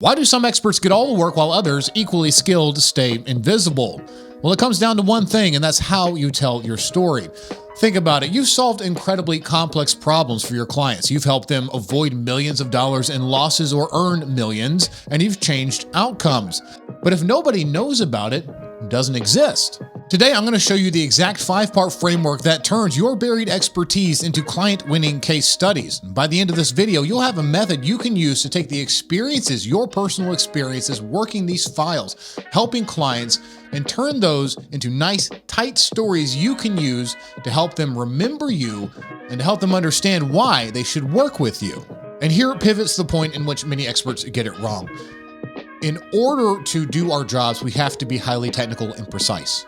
Why do some experts get all the work while others, equally skilled, stay invisible? Well, it comes down to one thing, and that's how you tell your story. Think about it. You've solved incredibly complex problems for your clients. You've helped them avoid millions of dollars in losses or earn millions, and you've changed outcomes. But if nobody knows about it, it doesn't exist. Today, I'm going to show you the exact 5-part framework that turns your buried expertise into client-winning case studies. By the end of this video, you'll have a method you can use to take the experiences, your personal experiences, working these files, helping clients, and turn those into nice, tight stories you can use to help them remember you and to help them understand why they should work with you. And here pivots the point in which many experts get it wrong. In order to do our jobs, we have to be highly technical and precise.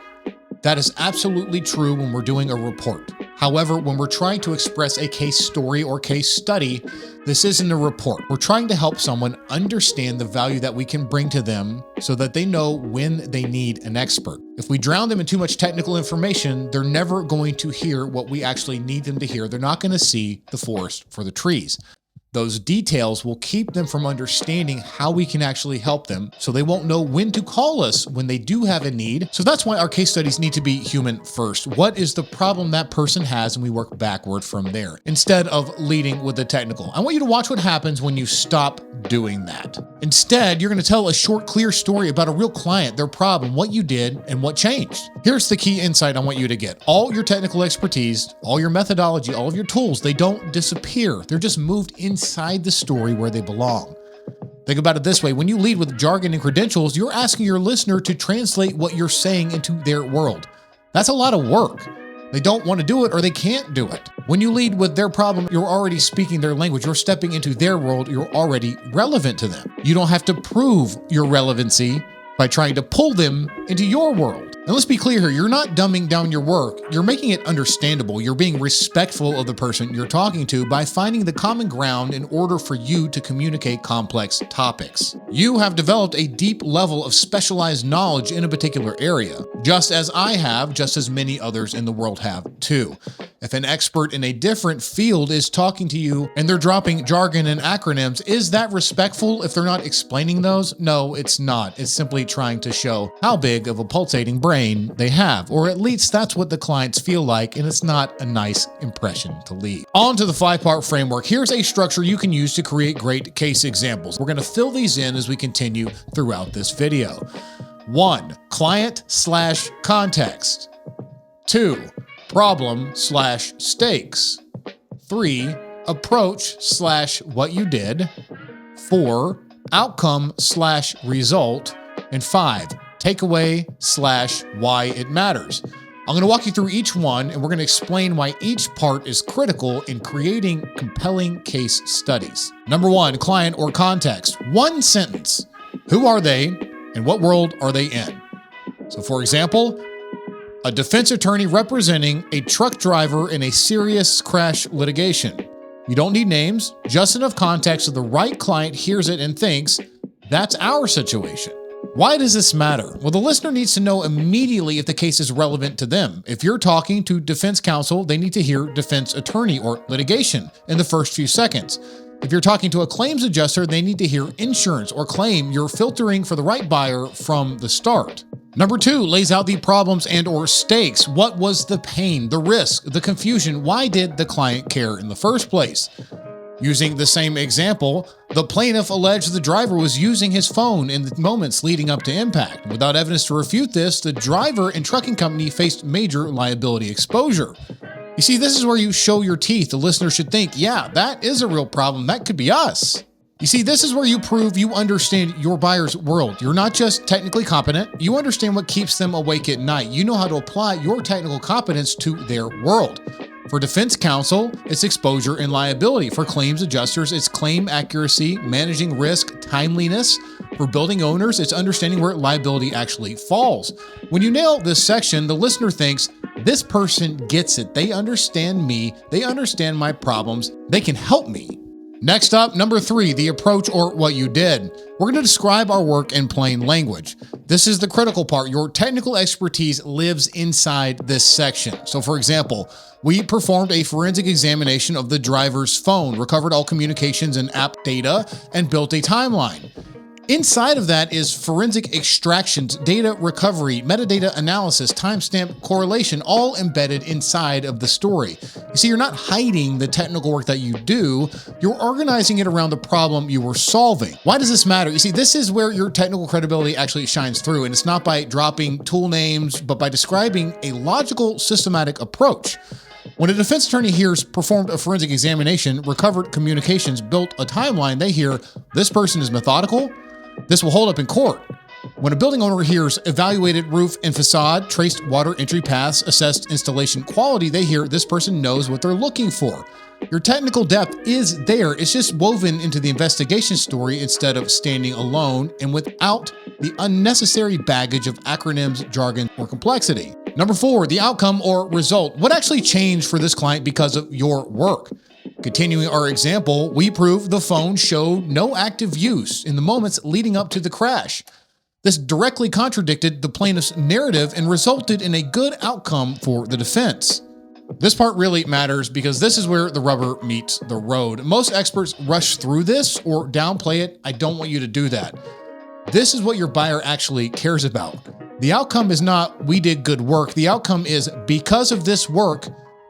That is absolutely true when we're doing a report. However, when we're trying to express a case story or case study, this isn't a report. We're trying to help someone understand the value that we can bring to them so that they know when they need an expert. If we drown them in too much technical information, they're never going to hear what we actually need them to hear. They're not going to see the forest for the trees. Those details will keep them from understanding how we can actually help them, so they won't know when to call us when they do have a need. So that's why our case studies need to be human first. What is the problem that person has? And we work backward from there instead of leading with the technical. I want you to watch what happens when you stop doing that. Instead, you're going to tell a short, clear story about a real client, their problem, what you did, and what changed. Here's the key insight I want you to get. All your technical expertise, all your methodology, all of your tools, they don't disappear. They're just moved inside the story where they belong. Think about it this way. When you lead with jargon and credentials, you're asking your listener to translate what you're saying into their world. That's a lot of work. They don't want to do it or they can't do it. When you lead with their problem, you're already speaking their language. You're stepping into their world. You're already relevant to them. You don't have to prove your relevancy by trying to pull them into your world. And let's be clear here, you're not dumbing down your work. You're making it understandable. You're being respectful of the person you're talking to by finding the common ground in order for you to communicate complex topics. You have developed a deep level of specialized knowledge in a particular area, just as I have, just as many others in the world have too. If an expert in a different field is talking to you and they're dropping jargon and acronyms, is that respectful if they're not explaining those? No, it's not. It's simply trying to show how big of a pulsating brain they have, or at least that's what the clients feel like, and it's not a nice impression to leave. On to the 5-part framework. Here's a structure you can use to create great case examples. We're going to fill these in as we continue throughout this video. 1. Client/context. 2. Problem/stakes. 3. Approach/what you did. 4. Outcome/result. And 5. Takeaway/why it matters. I'm going to walk you through each one, and we're going to explain why each part is critical in creating compelling case studies. Number 1, client or context. 1 sentence. Who are they and what world are they in? So for example, a defense attorney representing a truck driver in a serious crash litigation. You don't need names, just enough context so the right client hears it and thinks, that's our situation. Why does this matter? Well, the listener needs to know immediately if the case is relevant to them. If you're talking to defense counsel, they need to hear defense attorney or litigation in the first few seconds. If you're talking to a claims adjuster, they need to hear insurance or claim. You're filtering for the right buyer from the start. Number 2 lays out the problems and or stakes. What was the pain, the risk, the confusion? Why did the client care in the first place? Using the same example, the plaintiff alleged the driver was using his phone in the moments leading up to impact. Without evidence to refute this, the driver and trucking company faced major liability exposure. You see, this is where you show your teeth. The listener should think, yeah, that is a real problem. That could be us. You see, this is where you prove you understand your buyer's world. You're not just technically competent. You understand what keeps them awake at night. You know how to apply your technical competence to their world. For defense counsel, it's exposure and liability. For claims adjusters, it's claim accuracy, managing risk, timeliness. For building owners, it's understanding where liability actually falls. When you nail this section, the listener thinks, this person gets it. They understand me. They understand my problems. They can help me. Next up, number 3, the approach or what you did. We're going to describe our work in plain language. This is the critical part. Your technical expertise lives inside this section. So for example, we performed a forensic examination of the driver's phone, recovered all communications and app data, and built a timeline. Inside of that is forensic extractions, data recovery, metadata analysis, timestamp correlation, all embedded inside of the story. You see, you're not hiding the technical work that you do, you're organizing it around the problem you were solving. Why does this matter? You see, this is where your technical credibility actually shines through, and it's not by dropping tool names, but by describing a logical, systematic approach. When a defense attorney hears performed a forensic examination, recovered communications, built a timeline, they hear this person is methodical. This will hold up in court. When a building owner hears evaluated roof and facade, traced water entry paths, assessed installation quality, they hear this person knows what they're looking for. Your technical depth is there. It's just woven into the investigation story instead of standing alone and without the unnecessary baggage of acronyms, jargon, or complexity. Number 4, the outcome or result. What actually changed for this client because of your work? Continuing our example, we proved the phone showed no active use in the moments leading up to the crash. This directly contradicted the plaintiff's narrative and resulted in a good outcome for the defense. This part really matters because this is where the rubber meets the road. Most experts rush through this or downplay it. I don't want you to do that. This is what your buyer actually cares about. The outcome is not, we did good work. The outcome is, because of this work,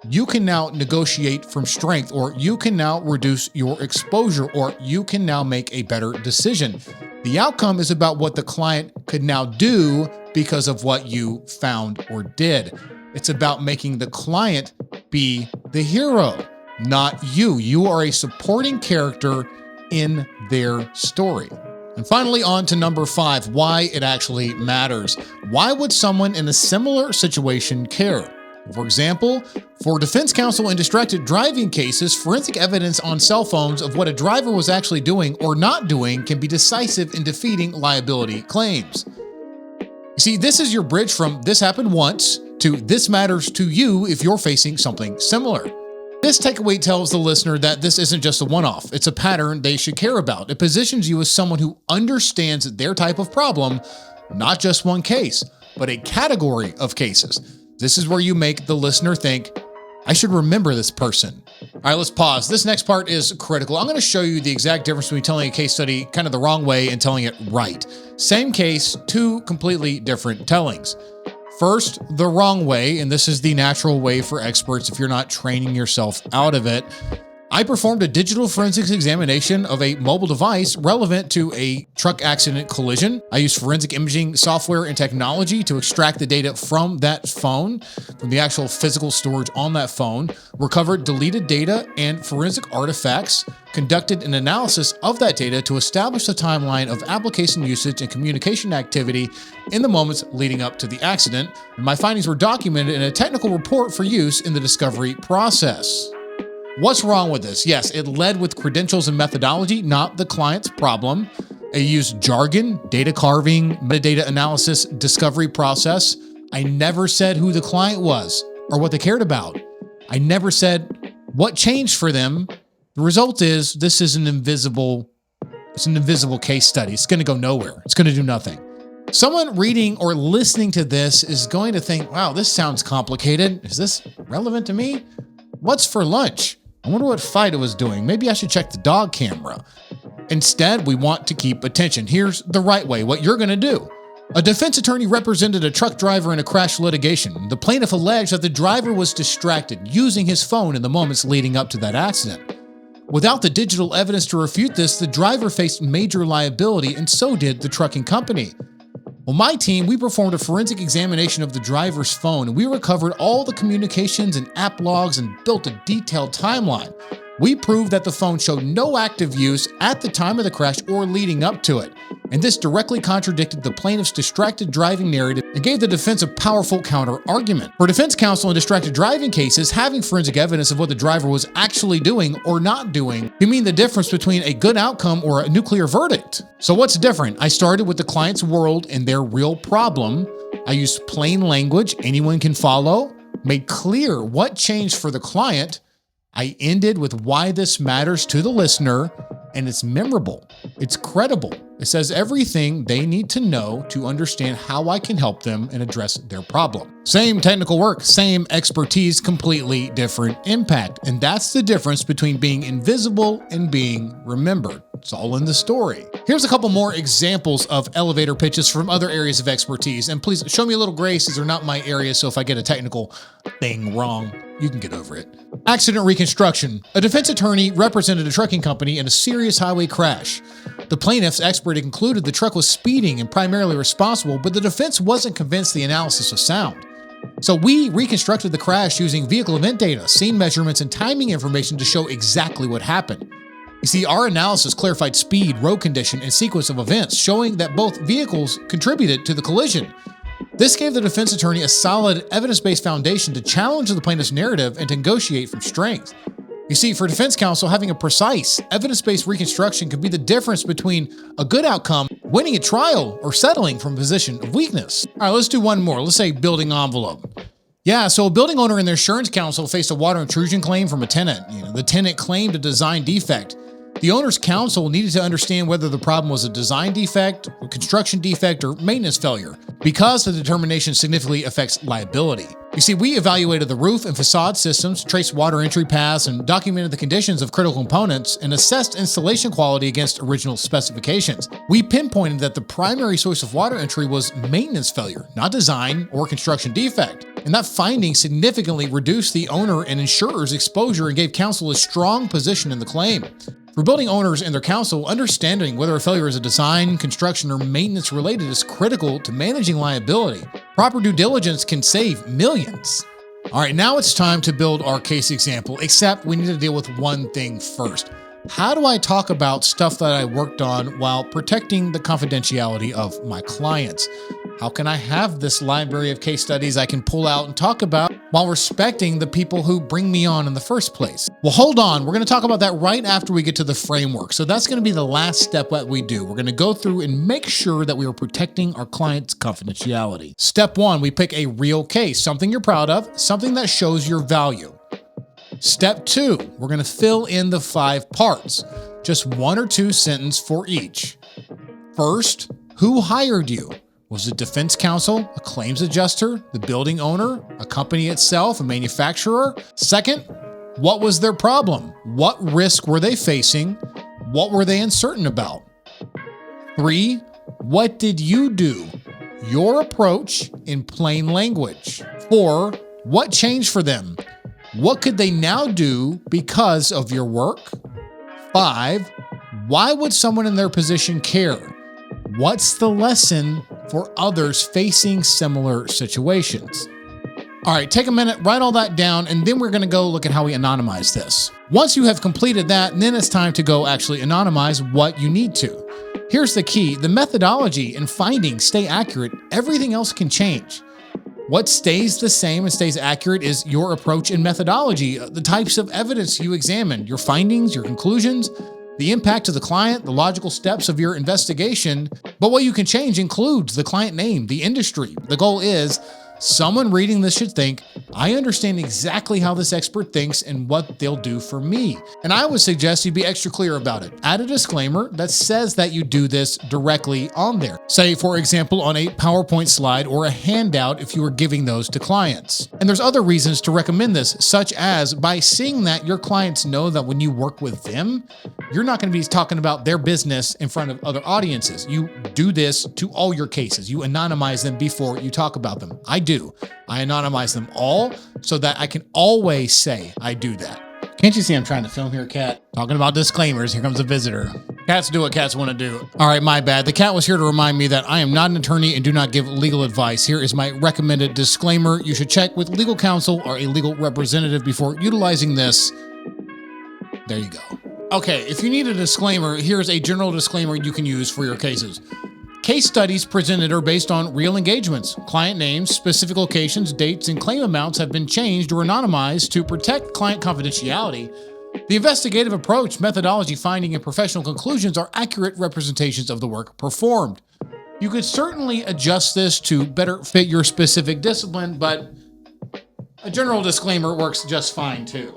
you can now negotiate from strength, or you can now reduce your exposure, or you can now make a better decision. The outcome is about what the client could now do because of what you found or did. It's about making the client be the hero, not you. You are a supporting character in their story. And finally, on to number 5, why it actually matters. Why would someone in a similar situation care? For example, for defense counsel in distracted driving cases, forensic evidence on cell phones of what a driver was actually doing or not doing can be decisive in defeating liability claims. You see, this is your bridge from this happened once to this matters to you if you're facing something similar. This takeaway tells the listener that this isn't just a one-off, it's a pattern they should care about. It positions you as someone who understands their type of problem, not just one case, but a category of cases. This is where you make the listener think, I should remember this person. All right, let's pause. This next part is critical. I'm going to show you the exact difference between telling a case study kind of the wrong way and telling it right. Same case, 2 completely different tellings. First, the wrong way, and this is the natural way for experts if you're not training yourself out of it. I performed a digital forensics examination of a mobile device relevant to a truck accident collision. I used forensic imaging software and technology to extract the data from that phone, from the actual physical storage on that phone, recovered deleted data and forensic artifacts, conducted an analysis of that data to establish the timeline of application usage and communication activity in the moments leading up to the accident. And my findings were documented in a technical report for use in the discovery process. What's wrong with this? Yes, it led with credentials and methodology, not the client's problem. It used jargon, data carving, metadata analysis, discovery process. I never said who the client was or what they cared about. I never said what changed for them. The result is this is an invisible case study. It's going to go nowhere. It's going to do nothing. Someone reading or listening to this is going to think, wow, this sounds complicated. Is this relevant to me? What's for lunch? I wonder what Fido was doing. Maybe I should check the dog camera. Instead, we want to keep attention. Here's the right way, what you're going to do. A defense attorney represented a truck driver in a crash litigation. The plaintiff alleged that the driver was distracted, using his phone in the moments leading up to that accident. Without the digital evidence to refute this, the driver faced major liability, and so did the trucking company. Well, my team, we performed a forensic examination of the driver's phone, and we recovered all the communications and app logs and built a detailed timeline. We proved that the phone showed no active use at the time of the crash or leading up to it. And this directly contradicted the plaintiff's distracted driving narrative and gave the defense a powerful counter-argument. For defense counsel in distracted driving cases, having forensic evidence of what the driver was actually doing or not doing can mean the difference between a good outcome or a nuclear verdict. So what's different? I started with the client's world and their real problem. I used plain language anyone can follow, made clear what changed for the client. I ended with why this matters to the listener. and it's memorable. It's credible. It says everything they need to know to understand how I can help them and address their problem. Same technical work, same expertise, completely different impact. And that's the difference between being invisible and being remembered. It's all in the story. Here's a couple more examples of elevator pitches from other areas of expertise. And please show me a little grace, these are not my area, so if I get a technical thing wrong, you can get over it. Accident reconstruction. A defense attorney represented a trucking company in a serious highway crash. The plaintiff's expert had concluded the truck was speeding and primarily responsible, but the defense wasn't convinced the analysis was sound. So we reconstructed the crash using vehicle event data, scene measurements, and timing information to show exactly what happened. You see, our analysis clarified speed, road condition, and sequence of events, showing that both vehicles contributed to the collision. This gave the defense attorney a solid evidence-based foundation to challenge the plaintiff's narrative and to negotiate from strength. You see, for defense counsel, having a precise, evidence-based reconstruction could be the difference between a good outcome, winning a trial, or settling from a position of weakness. All right, let's do one more. Let's say building envelope. Yeah, so a building owner and their insurance counsel faced a water intrusion claim from a tenant. The tenant claimed a design defect. The owner's counsel needed to understand whether the problem was a design defect, a construction defect, or maintenance failure, because the determination significantly affects liability. You see, we evaluated the roof and facade systems, traced water entry paths, and documented the conditions of critical components, and assessed installation quality against original specifications. We pinpointed that the primary source of water entry was maintenance failure, not design or construction defect. And that finding significantly reduced the owner and insurer's exposure and gave counsel a strong position in the claim. For building owners and their counsel, understanding whether a failure is a design, construction, or maintenance related is critical to managing liability. Proper due diligence can save millions. All right, now it's time to build our case example, except we need to deal with one thing first. How do I talk about stuff that I worked on while protecting the confidentiality of my clients? How can I have this library of case studies I can pull out and talk about while respecting the people who bring me on in the first place? Well, hold on. We're going to talk about that right after we get to the framework. So that's going to be the last step that we do. We're going to go through and make sure that we are protecting our client's confidentiality. Step one, we pick a real case, something you're proud of, something that shows your value. Step two, we're going to fill in the 5 parts, just 1 or 2 sentences for each. First, who hired you? Was it defense counsel, a claims adjuster, the building owner, a company itself, a manufacturer? Second, what was their problem? What risk were they facing? What were they uncertain about? 3, what did you do? Your approach in plain language. 4, what changed for them? What could they now do because of your work? 5, why would someone in their position care? What's the lesson for others facing similar situations? All right, take a minute, write all that down, and then we're going to go look at how we anonymize this. Once you have completed that, then it's time to go actually anonymize what you need to. Here's the key. The methodology and findings stay accurate. Everything else can change. What stays the same and stays accurate is your approach and methodology, the types of evidence you examine, your findings, your conclusions, the impact to the client, the logical steps of your investigation. But what you can change includes the client name, the industry. The goal is someone reading this should think, I understand exactly how this expert thinks and what they'll do for me. And I would suggest you be extra clear about it. Add a disclaimer that says that you do this directly on there. Say, for example, on a PowerPoint slide or a handout if you are giving those to clients. And there's other reasons to recommend this, such as by seeing that your clients know that when you work with them, you're not going to be talking about their business in front of other audiences. You do this to all your cases. You anonymize them before you talk about them. I do. I anonymize them all so that I can always say I do that. Can't you see I'm trying to film here, Cat? Talking about disclaimers. Here comes a visitor. Cats do what cats want to do. All right, my bad. The cat was here to remind me that I am not an attorney and do not give legal advice. Here is my recommended disclaimer. You should check with legal counsel or a legal representative before utilizing this. There you go. Okay, if you need a disclaimer, here's a general disclaimer you can use for your cases. Case studies presented are based on real engagements. Client names, specific locations, dates, and claim amounts have been changed or anonymized to protect client confidentiality. The investigative approach, methodology, finding, and professional conclusions are accurate representations of the work performed. You could certainly adjust this to better fit your specific discipline, but a general disclaimer works just fine too.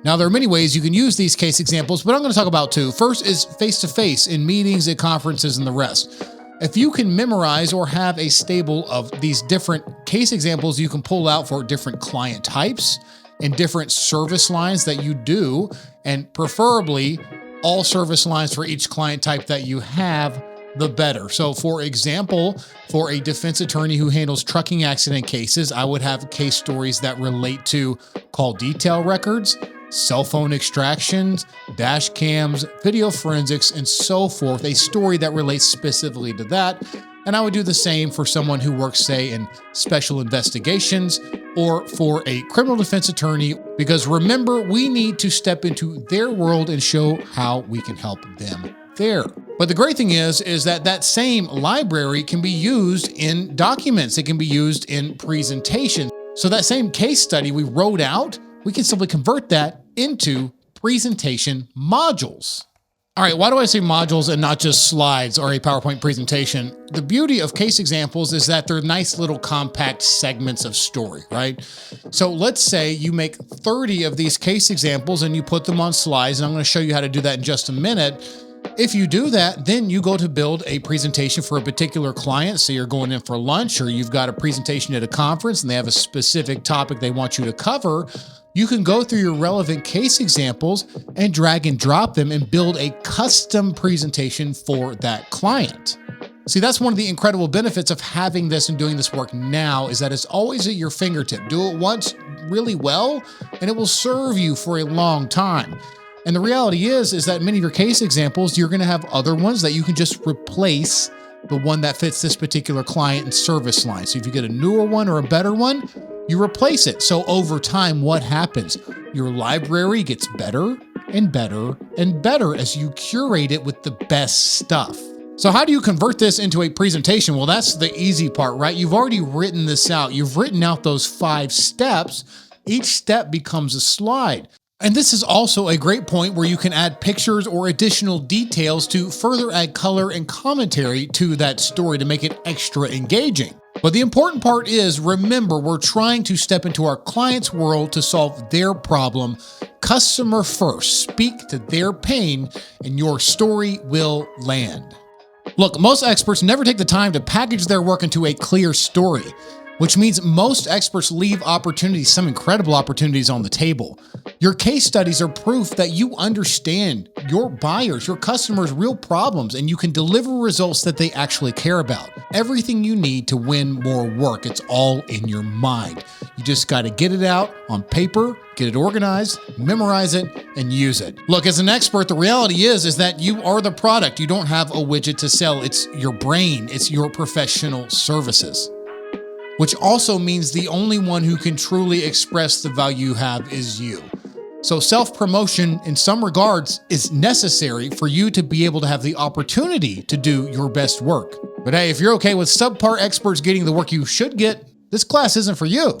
Now, there are many ways you can use these case examples, but I'm going to talk about two. First is face-to-face in meetings, at conferences, and the rest. If you can memorize or have a stable of these different case examples you can pull out for different client types and different service lines that you do, and preferably all service lines for each client type that you have, the better. So for example, for a defense attorney who handles trucking accident cases, I would have case stories that relate to call detail records, cell phone extractions, dash cams, video forensics, and so forth, a story that relates specifically to that. And I would do the same for someone who works, say, in special investigations or for a criminal defense attorney, because remember, we need to step into their world and show how we can help them there. But the great thing is that that same library can be used in documents. It can be used in presentations. So that same case study we wrote out, we can simply convert that into presentation modules. All right, why do I say modules and not just slides or a PowerPoint presentation? The beauty of case examples is that they're nice little compact segments of story, right? So let's say you make 30 of these case examples and you put them on slides, and I'm going to show you how to do that in just a minute. If you do that, then you go to build a presentation for a particular client. So you're going in for lunch, or you've got a presentation at a conference and they have a specific topic they want you to cover. You can go through your relevant case examples and drag and drop them and build a custom presentation for that client. See, that's one of the incredible benefits of having this and doing this work now, is that it's always at your fingertip. Do it once really well, and it will serve you for a long time. And the reality is that many of your case examples, you're going to have other ones that you can just replace the one that fits this particular client and service line. So if you get a newer one or a better one, you replace it. So over time, what happens? Your library gets better and better and better as you curate it with the best stuff. So how do you convert this into a presentation? Well, that's the easy part, right? You've already written this out. You've written out those 5 steps. Each step becomes a slide. And this is also a great point where you can add pictures or additional details to further add color and commentary to that story to make it extra engaging. But the important part is, remember, we're trying to step into our client's world to solve their problem. Customer first, speak to their pain, and your story will land. Look, most experts never take the time to package their work into a clear story, which means most experts leave opportunities, some incredible opportunities, on the table. Your case studies are proof that you understand your buyers, your customers' real problems, and you can deliver results that they actually care about. Everything you need to win more work, it's all in your mind. You just got to get it out on paper, get it organized, memorize it, and use it. Look, as an expert, the reality is that you are the product. You don't have a widget to sell. It's your brain. It's your professional services. Which also means the only one who can truly express the value you have is you. So self-promotion, in some regards, is necessary for you to be able to have the opportunity to do your best work. But hey, if you're okay with subpar experts getting the work you should get, this class isn't for you.